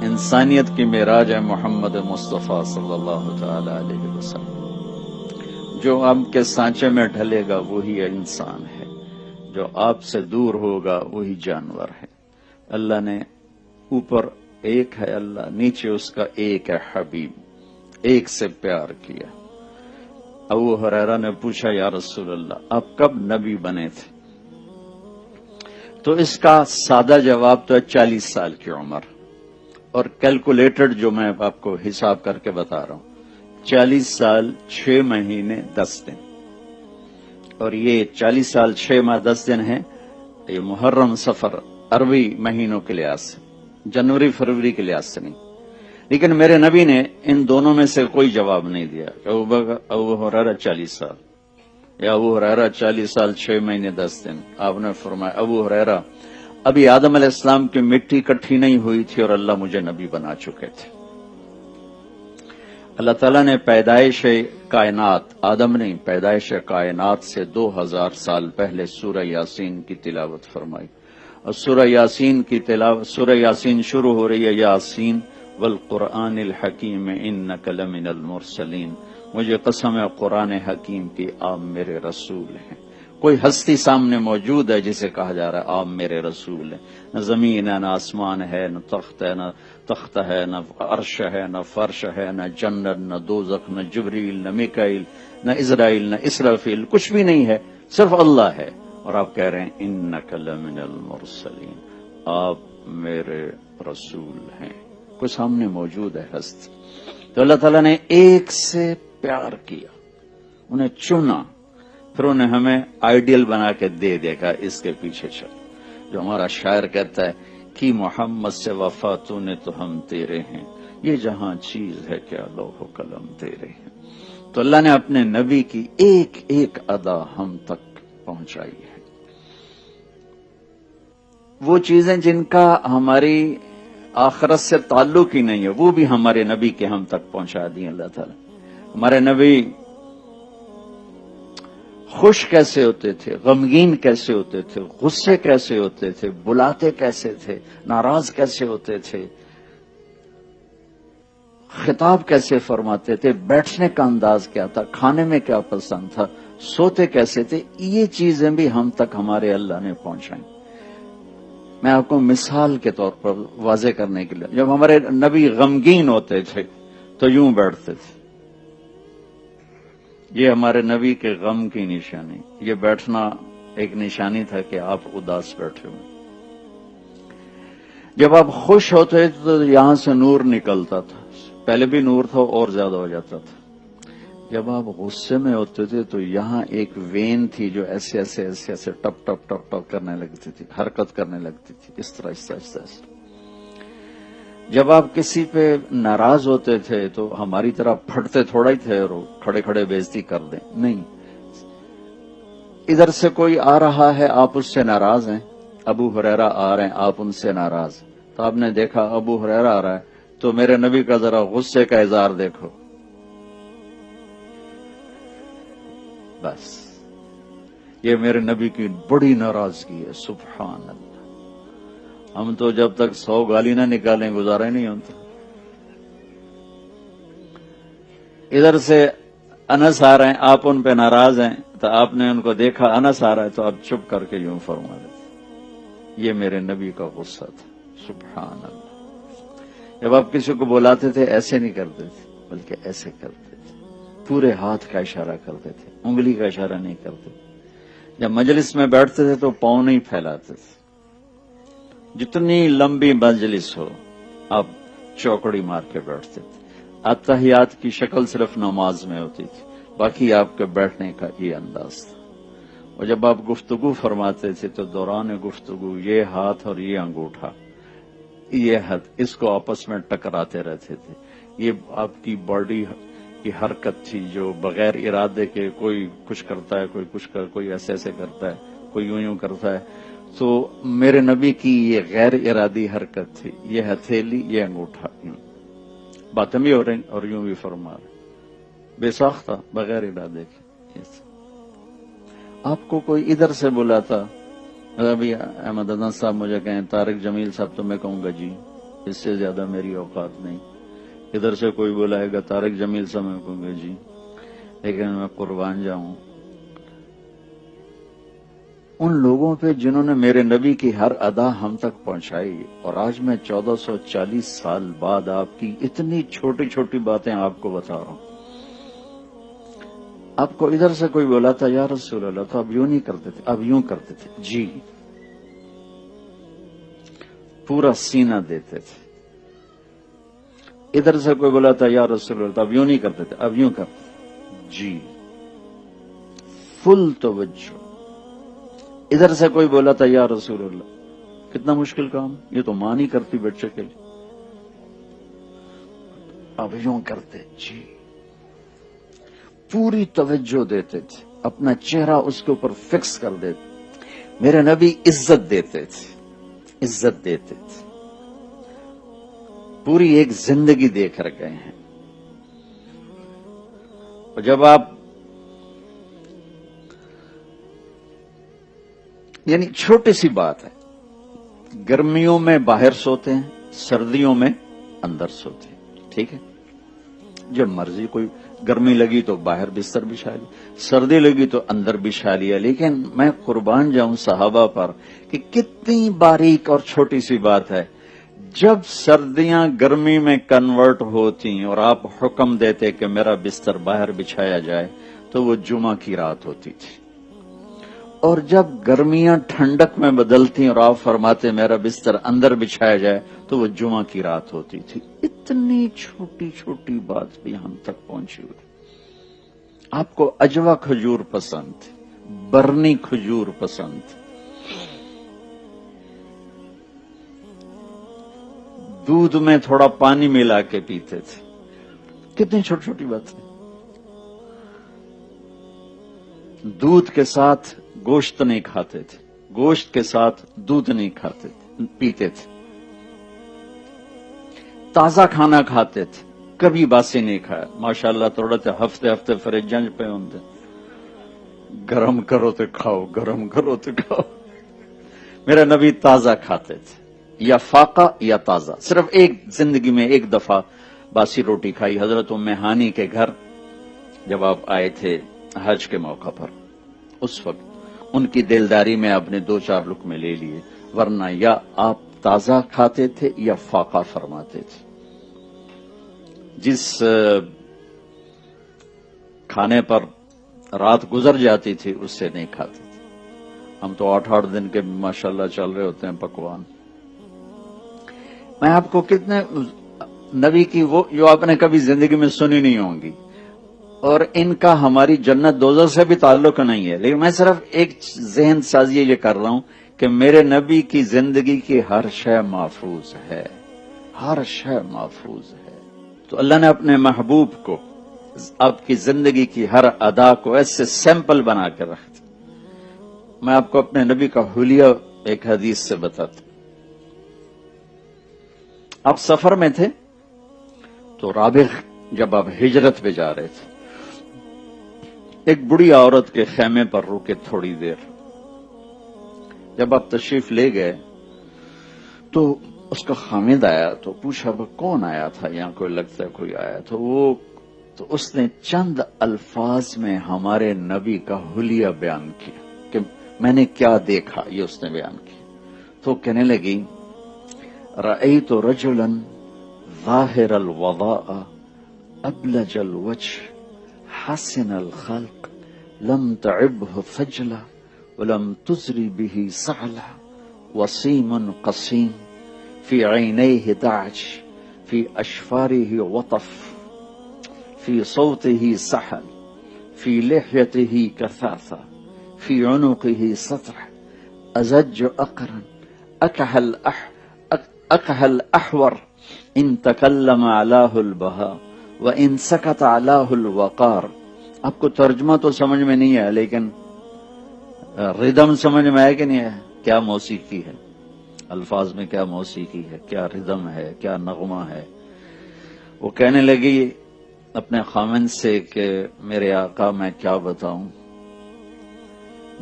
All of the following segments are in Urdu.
انسانیت کی معراج ہے محمد مصطفیٰ صلی اللہ تعالی علیہ وسلم۔ جو آپ کے سانچے میں ڈھلے گا وہی انسان ہے، جو آپ سے دور ہوگا وہی جانور ہے۔ اللہ نے اوپر ایک ہے اللہ، نیچے اس کا ایک ہے حبیب، ایک سے پیار کیا۔ ابو ہریرہ نے پوچھا یا رسول اللہ آپ کب نبی بنے تھے؟ تو اس کا سادہ جواب تو ہے 40 سال کی عمر، اور کیلکولیٹڈ جو میں آپ کو حساب کر کے بتا رہا ہوں، 40 سال 6 مہینے 10 دن، اور یہ 40 سال 6 ماہ 10 دن ہے یہ محرم سفر عربی مہینوں کے لحاظ سے، جنوری فروری کے لحاظ سے نہیں۔ لیکن میرے نبی نے ان دونوں میں سے کوئی جواب نہیں دیا کہ ابو ہریرہ 40 سال یا ابو ہریرہ 40 سال 6 مہینے 10 دن۔ آپ نے فرمایا ابو ہریرہ ابھی آدم علیہ السلام کی مٹی اکٹھی نہیں ہوئی تھی اور اللہ مجھے نبی بنا چکے تھے۔ اللہ تعالیٰ نے پیدائش کائنات، آدم نہیں، پیدائش کائنات سے 2000 سال پہلے سورہ یاسین کی تلاوت فرمائی، اور سورہ یاسین شروع ہو رہی ہے یاسین والقرآن الحکیم انک لمن المرسلین، مجھے قسم ہے قرآن حکیم کی آپ میرے رسول ہیں۔ کوئی ہستی سامنے موجود ہے جسے کہا جا رہا ہے آپ میرے رسول ہیں؟ نہ زمین ہے، نہ آسمان ہے، نہ تخت ہے، نہ عرش ہے، نہ فرش ہے، نہ جنت، نہ دوزخ، نہ جبریل، نہ میکائیل، نہ اسرائیل، نہ اسرافیل، کچھ بھی نہیں ہے، صرف اللہ ہے، اور آپ کہہ رہے ہیں انک لمن المرسلین، آپ میرے رسول ہیں۔ کوئی سامنے موجود ہے ہستی؟ تو اللہ تعالیٰ نے ایک سے پیار کیا، انہیں چنا، پھر انہیں ہمیں آئیڈیل بنا کے دے دے گا اس کے پیچھے چل۔ جو ہمارا شاعر کہتا ہے کہ محمد سے وفا تو نے تو ہم تیرے ہیں، یہ جہاں چیز ہے کیا لوح و قلم تیرے ہیں۔ تو اللہ نے اپنے نبی کی ایک ایک ادا ہم تک پہنچائی ہے، وہ چیزیں جن کا ہماری آخرت سے تعلق ہی نہیں ہے وہ بھی ہمارے نبی کے ہم تک پہنچا دی اللہ تعالیٰ۔ ہمارے نبی خوش کیسے ہوتے تھے، غمگین کیسے ہوتے تھے، غصے کیسے ہوتے تھے، بلاتے کیسے تھے، ناراض کیسے ہوتے تھے، خطاب کیسے فرماتے تھے، بیٹھنے کا انداز کیا تھا، کھانے میں کیا پسند تھا، سوتے کیسے تھے، یہ چیزیں بھی ہم تک ہمارے اللہ نے پہنچائیں۔ میں آپ کو مثال کے طور پر واضح کرنے کے لیے، جب ہمارے نبی غمگین ہوتے تھے تو یوں بیٹھتے تھے، یہ ہمارے نبی کے غم کی نشانی، یہ بیٹھنا ایک نشانی تھا کہ آپ اداس بیٹھے ہوئے۔ جب آپ خوش ہوتے تو یہاں سے نور نکلتا تھا، پہلے بھی نور تھا اور زیادہ ہو جاتا تھا۔ جب آپ غصے میں ہوتے تھے تو یہاں ایک وین تھی جو ایسے ایسے ایسے ایسے ٹپ ٹپ ٹپ ٹپ کرنے لگتی تھی، حرکت کرنے لگتی تھی، اس طرح اس طرح اس طرح۔ جب آپ کسی پہ ناراض ہوتے تھے تو ہماری طرح پھٹتے تھوڑا ہی تھے اور کھڑے کھڑے بےعزتی کر دیں، نہیں، ادھر سے کوئی آ رہا ہے آپ اس سے ناراض ہیں، ابو ہریرہ آ رہے ہیں آپ ان سے ناراض، تو آپ نے دیکھا ابو ہریرہ آ رہا ہے تو میرے نبی کا ذرا غصے کا اظہار دیکھو، بس یہ میرے نبی کی بڑی ناراضگی ہے، سبحان اللہ۔ ہم تو جب تک 100 گالی نہ نکالیں گزارا ہی نہیں ہوتا۔ ادھر سے انس آ رہے ہیں آپ ان پہ ناراض ہیں تو آپ نے ان کو دیکھا انس آ رہا ہے تو آپ چپ کر کے یوں فرما دیتے، یہ میرے نبی کا غصہ تھا، سبحان اللہ۔ جب آپ کسی کو بلاتے تھے ایسے نہیں کرتے تھے بلکہ ایسے کرتے تھے، پورے ہاتھ کا اشارہ کرتے تھے، انگلی کا اشارہ نہیں کرتے تھے۔ جب مجلس میں بیٹھتے تھے تو پاؤں نہیں پھیلاتے تھے، جتنی لمبی مجلس ہو آپ چوکڑی مار کے بیٹھتے تھے۔ اتحیات کی شکل صرف نماز میں ہوتی تھی، باقی آپ کے بیٹھنے کا یہ انداز تھا۔ اور جب آپ گفتگو فرماتے تھے تو دوران گفتگو یہ ہاتھ اور یہ انگوٹھا، یہ حد اس کو آپس میں ٹکراتے رہتے تھے۔ یہ آپ کی باڈی کی حرکت تھی جو بغیر ارادے کے کوئی کچھ کرتا ہے، کوئی ایسے ایسے کرتا ہے، کوئی یوں یوں کرتا ہے، تو میرے نبی کی یہ غیر ارادی حرکت تھی، یہ ہتھیلی یہ انگوٹھا، باتیں بھی ہو رہی اور یوں بھی فرما رہے، بے ساختہ بغیر ارادے کے۔ آپ کو کوئی ادھر سے بلاتا، ابھی احمد حسن صاحب مجھے کہیں طارق جمیل صاحب، تو میں کہوں گا جی، اس سے زیادہ میری اوقات نہیں. ادھر سے کوئی بلائے گا طارق جمیل سے میں کہوں گا جی، لیکن میں قربان جاؤں ان لوگوں پہ جنہوں نے میرے نبی کی ہر ادا ہم تک پہنچائی. اور آج میں 1440 سال بعد آپ کی اتنی چھوٹی چھوٹی باتیں آپ کو بتا رہا ہوں. آپ کو ادھر سے کوئی بولا تھا یا رسول اللہ تو اب یوں نہیں کرتے تھے، اب یوں کرتے تھے جی، پورا سینہ دیتے تھے. ادھر سے کوئی بولا تھا یا رسول اللہ تو اب یوں نہیں کرتے تھے، اب یوں کرتے تھے جی، فل توجہ. ادھر سے کوئی بولا تھا یا رسول اللہ، کتنا مشکل کام، یہ تو ماں نہیں کرتی بچے کے لیے، اب یوں کرتے جی، پوری توجہ دیتے تھے، اپنا چہرہ اس کے اوپر فکس کر دیتے. میرے نبی عزت دیتے تھے، عزت دیتے تھے. پوری ایک زندگی دے کر گئے ہیں. اور جب آپ یعنی چھوٹی سی بات ہے، گرمیوں میں باہر سوتے ہیں، سردیوں میں اندر سوتے ہیں، ٹھیک ہے، جب مرضی کوئی گرمی لگی تو باہر بستر بچھا لیا، سردی لگی تو اندر بچھا لیا. لیکن میں قربان جاؤں صحابہ پر کہ کتنی باریک اور چھوٹی سی بات ہے. جب سردیاں گرمی میں کنورٹ ہوتی اور آپ حکم دیتے کہ میرا بستر باہر بچھایا جائے تو وہ جمعہ کی رات ہوتی تھی. اور جب گرمیاں ٹھنڈک میں بدلتی اور آپ فرماتے میرا بستر اندر بچھایا جائے تو وہ جمعہ کی رات ہوتی تھی. اتنی چھوٹی چھوٹی بات بھی ہم تک پہنچی ہوئی. آپ کو اجوا کھجور پسند، برنی کھجور پسند، دودھ میں تھوڑا پانی ملا کے پیتے تھے. کتنی چھوٹی چھوٹی بات ہے. دودھ کے ساتھ گوشت نہیں کھاتے تھے، گوشت کے ساتھ دودھ نہیں کھاتے تھے، پیتے تھے. تازہ کھانا کھاتے تھے، کبھی باسی نہیں کھایا. ماشاءاللہ تھوڑا تے ہفتے ہفتے فریجاں پہ ہوندے، گرم کرو تو کھاؤ، گرم کرو تو کھاؤ. میرا نبی تازہ کھاتے تھے، یا فاقہ یا تازہ. صرف ایک زندگی میں ایک دفعہ باسی روٹی کھائی، حضرت ام ہانی کے گھر جب آپ آئے تھے حج کے موقع پر. اس وقت ان کی دلداری میں آپ نے 2-4 لقمے لے لیے، ورنہ یا آپ تازہ کھاتے تھے یا فاقہ فرماتے تھے. جس کھانے پر رات گزر جاتی تھی اس سے نہیں کھاتے تھے. ہم تو 8-8 دن کے ماشاءاللہ چل رہے ہوتے ہیں پکوان. میں آپ کو کتنے نبی کی وہ جو آپ نے کبھی زندگی میں سنی نہیں ہوں گی، اور ان کا ہماری جنت دوزخ سے بھی تعلق نہیں ہے، لیکن میں صرف ایک ذہن سازی یہ کر رہا ہوں کہ میرے نبی کی زندگی کی ہر شے محفوظ ہے، ہر شے محفوظ ہے. تو اللہ نے اپنے محبوب کو آپ کی زندگی کی ہر ادا کو ایسے سیمپل بنا کر رکھ دیا. میں آپ کو اپنے نبی کا حلیہ ایک حدیث سے بتاتا. آپ سفر میں تھے تو رابغ جب آپ ہجرت پہ جا رہے تھے، ایک بڑی عورت کے خیمے پر رکے تھوڑی دیر. جب آپ تشریف لے گئے تو اس کا خامد آیا تو پوچھا وہ کون آیا تھا، یہاں کوئی لگتا ہے کوئی آیا تو اس نے چند الفاظ میں ہمارے نبی کا حلیہ بیان کیا کہ میں نے کیا دیکھا، یہ اس نے بیان کیا. تو کہنے لگی رأیت رجلا ظاہر الوضاء ابلج الوجه حسن الخلق لم تعبه فجلا ولم تزری به سعلا وسیم قسیم في عينيه دعج في أشفاره وطف في صوته سحل في لحيته كثافة في عنقه سطع أزج أقرا أكح الأحور إن تكلم علاه البهاء وإن سكت علاه الوقار. آپ کو ترجمہ تو سمجھ میں نہیں ہے لیکن ردم سمجھ میں ہے کہ نہیں ہے؟ کیا موسیقی ہے، الفاظ میں کیا موسیقی ہے، کیا ردم ہے، کیا نغمہ ہے. وہ کہنے لگی اپنے خامن سے کہ میرے آقا میں کیا بتاؤں،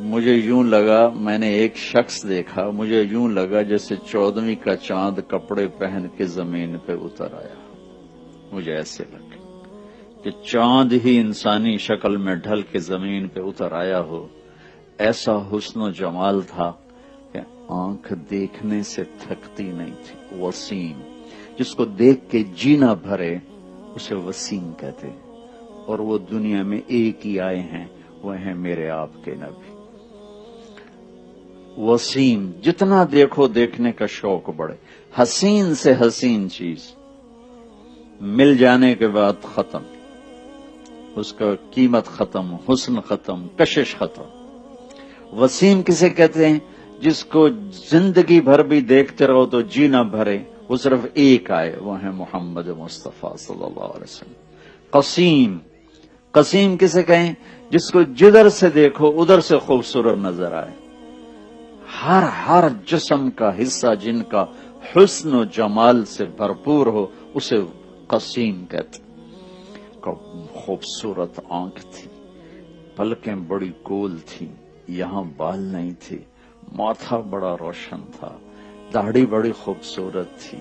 مجھے یوں لگا، میں نے ایک شخص دیکھا، مجھے یوں لگا جیسے 14ویں کا چاند کپڑے پہن کے زمین پہ اتر آیا. مجھے ایسے لگا کہ چاند ہی انسانی شکل میں ڈھل کے زمین پہ اتر آیا ہو. ایسا حسن و جمال تھا کہ آنکھ دیکھنے سے تھکتی نہیں تھی. وسیم، جس کو دیکھ کے جینا بھرے اسے وسیم کہتے ہیں. اور وہ دنیا میں ایک ہی آئے ہیں، وہ ہیں میرے آپ کے نبی. وسیم، جتنا دیکھو دیکھنے کا شوق بڑھے. حسین سے حسین چیز مل جانے کے بعد ختم، اس کا قیمت ختم، حسن ختم، کشش ختم. وسیم کسے کہتے ہیں؟ جس کو زندگی بھر بھی دیکھتے رہو تو جی نہ بھرے، وہ صرف ایک آئے، وہ ہے محمد مصطفیٰ صلی اللہ علیہ وسلم. قسیم، قسیم کسے کہیں؟ جس کو جدھر سے دیکھو ادھر سے خوبصورت نظر آئے. ہر جسم کا حصہ جن کا حسن و جمال سے بھرپور ہو اسے قسیم کہتے. خوبصورت آنکھ تھی، پلکیں بڑی گول تھی، یہاں بال نہیں تھے، ماتھا بڑا روشن تھا، داڑھی بڑی خوبصورت تھی،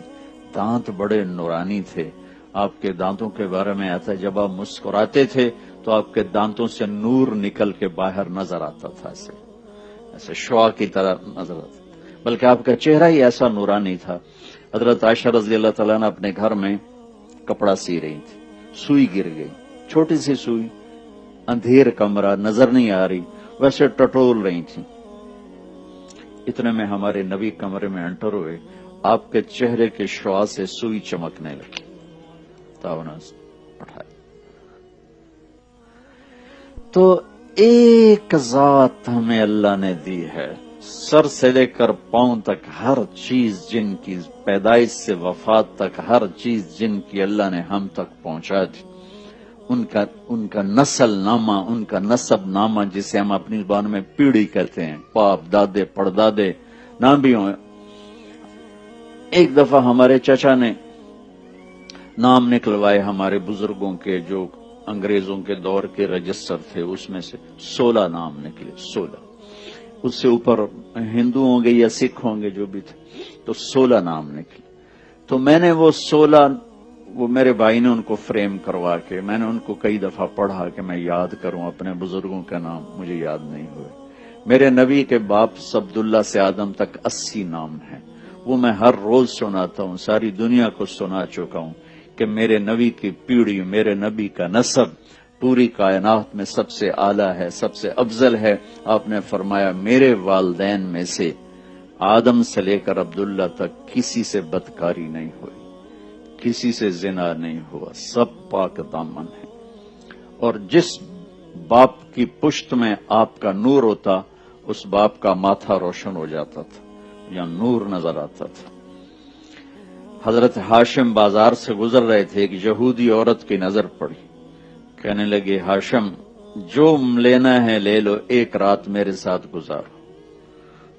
دانت بڑے نورانی تھے. آپ کے دانتوں کے بارے میں آتا ہے جب آپ مسکراتے تھے تو آپ کے دانتوں سے نور نکل کے باہر نظر آتا تھا، ایسے شعاع کی طرح نظر آتا. بلکہ آپ کا چہرہ ہی ایسا نورانی تھا. حضرت عائشہ رضی اللہ تعالیٰ نے اپنے گھر میں کپڑا سی رہی تھی، سوئی گر گئی، چھوٹی سی سوئی، اندھیر کمرہ، نظر نہیں آ رہی، ویسے ٹٹول رہی تھی. اتنے میں ہمارے نبی کمرے میں انٹر ہوئے. آپ کے چہرے کے شعاع سے سوئی چمکنے لگی. تو ایک ذات ہمیں اللہ نے دی ہے، سر سے لے کر پاؤں تک ہر چیز جن کی پیدائش سے وفات تک ہر چیز جن کی اللہ نے ہم تک پہنچا دی. ان کا نسل نامہ، ان کا نسب نامہ جسے ہم اپنی زبان میں پیڑھی کہتے ہیں، باپ دادے پردادے نام بھی ہوں. ایک دفعہ ہمارے چچا نے نام نکلوائے ہمارے بزرگوں کے جو انگریزوں کے دور کے رجسٹر تھے، اس میں سے 16 نام نکلے. 16 اس سے اوپر ہندو ہوں گے یا سکھ ہوں گے جو بھی تھے، تو 16 نام نکلے. تو میں نے وہ 16 وہ میرے بھائی نے ان کو فریم کروا کے میں نے ان کو کئی دفعہ پڑھا کہ میں یاد کروں اپنے بزرگوں کا نام، مجھے یاد نہیں ہوئے. میرے نبی کے باپ عبداللہ سے آدم تک 80 نام ہیں. وہ میں ہر روز سناتا ہوں، ساری دنیا کو سنا چکا ہوں کہ میرے نبی کی پیڑھی، میرے نبی کا نسب پوری کائنات میں سب سے اعلیٰ ہے، سب سے افضل ہے. آپ نے فرمایا میرے والدین میں سے آدم سے لے کر عبداللہ تک کسی سے بدکاری نہیں ہوئی، کسی سے زنا نہیں ہوا، سب پاک دامن ہے. اور جس باپ کی پشت میں آپ کا نور ہوتا اس باپ کا ماتھا روشن ہو جاتا تھا یا نور نظر آتا تھا. حضرت ہاشم بازار سے گزر رہے تھے، ایک یہودی عورت کی نظر پڑی. کہنے لگے ہاشم جو لینا ہے لے لو، ایک رات میرے ساتھ گزارو.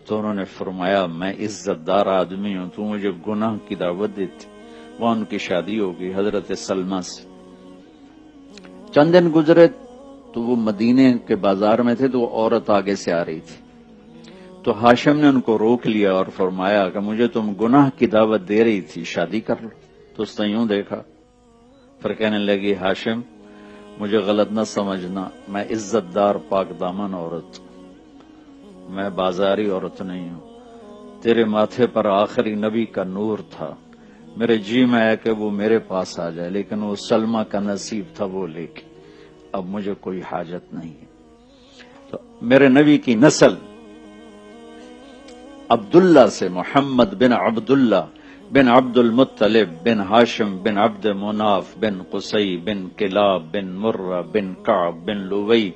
تو انہوں نے فرمایا میں عزت دار آدمی ہوں، تو مجھے گناہ کی دعوت دیتی. وہاں ان کی شادی ہو گئی حضرت سلمہ سے. چند دن گزرے تو وہ مدینے کے بازار میں تھے تو وہ عورت آگے سے آ رہی تھی. تو ہاشم نے ان کو روک لیا اور فرمایا کہ مجھے تم گناہ کی دعوت دے رہی تھی، شادی کر لو. تو اس نے یوں دیکھا، پھر کہنے لگی ہاشم مجھے غلط نہ سمجھنا، میں عزت دار پاک دامن عورت، میں بازاری عورت نہیں ہوں. تیرے ماتھے پر آخری نبی کا نور تھا، میرے جی میں ہے کہ وہ میرے پاس آ جائے، لیکن وہ سلمہ کا نصیب تھا وہ لے کے، اب مجھے کوئی حاجت نہیں ہے. تو میرے نبی کی نسل عبداللہ سے، محمد بن عبداللہ بن عبد المطلب بن ہاشم بن عبد مناف بن قصی بن کلاب بن مرہ بن کعب بن لوی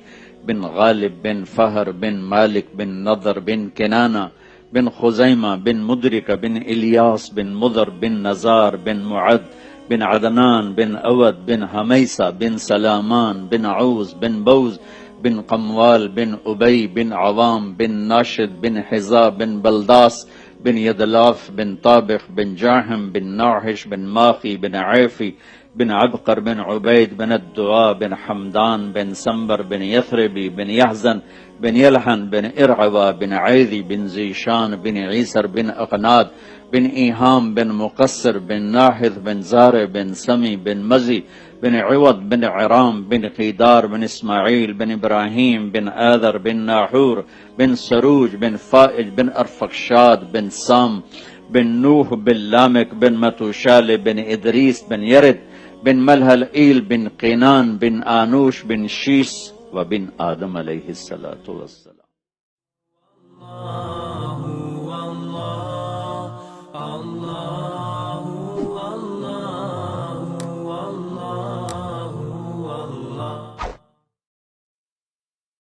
بن غالب بن فہر بن مالک بن نضر بن کنانہ بن خزیمہ بن مدرکہ بن الیاس بن مضر بن نزار بن معد بن عدنان بن اود بن حمیسہ بن سلامان بن عوز بن بوز بن قموال بن ابی بن عوام بن ناشد بن حزا بن بلداس بن یدلاف بن طابخ بن جاہم بن ناحش بن ماخی بن عیفی بن عبقر بن عبيد بن الدعاء بن حمدان بن سنبر بن يثربي بن يحزن بن يلحن بن إرعوى بن عيذي بن زيشان بن عيسر بن أقناد بن إيهام بن مقصر بن ناحذ بن زارع بن سمي بن مزي بن عوض بن عرام بن قيدار بن إسماعيل بن إبراهيم بن آذر بن ناحور بن سروج بن فائج بن أرفقشاد بن سام بن نوح بن لامك بن متوشال بن إدريس بن يرد بن ملهلئيل بن قينان بن آنوش بن شيس وبن آدم عليه الصلاة والسلام.